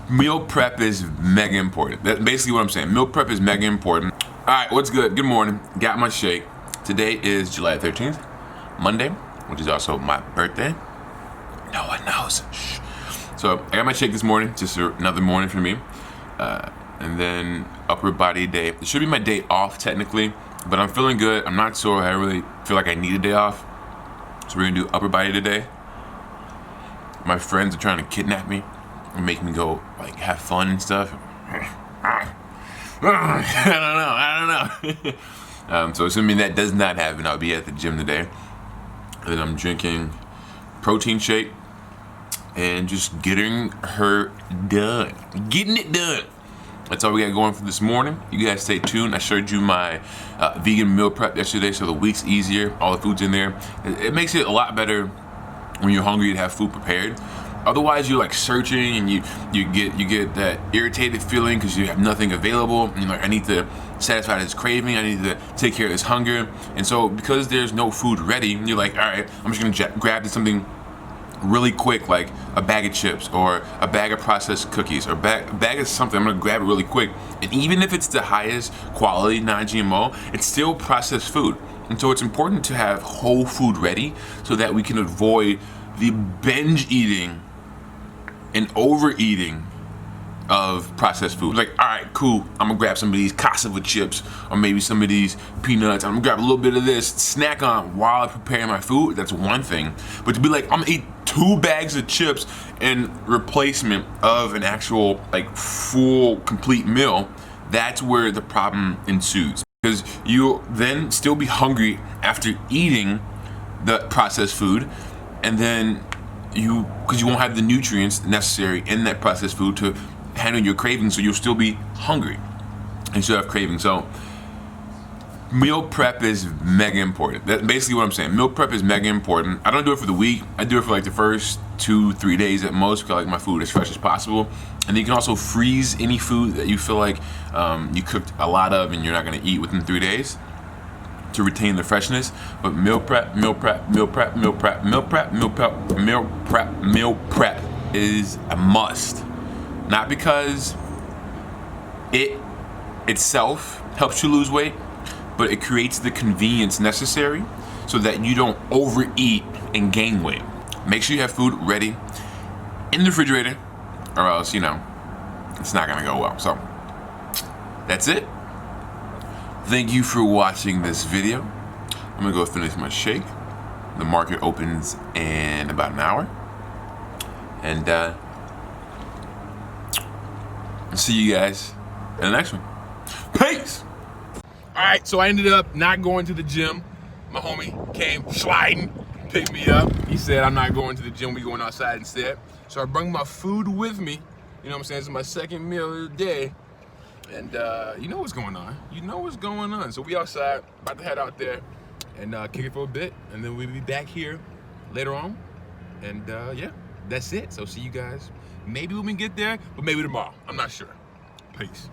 Meal prep is mega important. That's basically what I'm saying. Meal prep is mega important. All right, what's good? Good morning. Got my shake. Today is July 13th, Monday, which is also my birthday. No one knows. Shh. So I got my shake this morning, just another morning for me. And then upper body day. It should be my day off technically, but I'm feeling good. I'm not sure. I really feel like I need a day off. So we're gonna do upper body today. My friends are trying to kidnap me and make me go like have fun and stuff. I don't know. So assuming that does not happen, I'll be at the gym today. And then I'm drinking protein shake and just getting her done. Getting it done. That's all we got going for this morning. You guys stay tuned. I showed you my vegan meal prep yesterday, so the week's easier. All the food's in there. It makes it a lot better when you're hungry to have food prepared. Otherwise, you're like searching and you get that irritated feeling because you have nothing available. And you're like, I need to satisfy this craving. I need to take care of this hunger. And so because there's no food ready, you're like, all right, I'm just gonna grab something really quick, like a bag of chips or a bag of processed cookies or a bag of something. I'm gonna grab it really quick. And even if it's the highest quality non-GMO, it's still processed food. And so it's important to have whole food ready so that we can avoid the binge eating and overeating of processed food. Like, all right, cool, I'm gonna grab some of these cassava chips or maybe some of these peanuts. I'm gonna grab a little bit of this, snack on while I prepare my food. That's one thing. But to be like, I'm gonna eat 2 bags of chips in replacement of an actual like full complete meal, that's where the problem ensues. Because you'll then still be hungry after eating the processed food, and then because you won't have the nutrients necessary in that processed food to handle your cravings, so you'll still be hungry and still have cravings. So meal prep is mega important. That's basically what I'm saying. Meal prep is mega important. I don't do it for the week. I do it for like the first 2-3 days at most, because I like my food as fresh as possible. And then you can also freeze any food that you feel like you cooked a lot of and you're not gonna eat within 3 days to retain the freshness. But meal prep is a must. Not because it itself helps you lose weight, but it creates the convenience necessary so that you don't overeat and gain weight. Make sure you have food ready in the refrigerator, or else, it's not gonna go well. So that's it. Thank you for watching this video. I'm gonna go finish my shake. The market opens in about an hour. And I'll see you guys in the next one. Peace! All right, so I ended up not going to the gym. My homie came sliding, picked me up. He said, I'm not going to the gym, we going outside instead. So I bring my food with me. You know what I'm saying? It's my second meal of the day. And you know what's going on. You know what's going on. So we outside, about to head out there and kick it for a bit. And then we'll be back here later on. And yeah, that's it. So see you guys. Maybe we can get there, but maybe tomorrow. I'm not sure. Peace.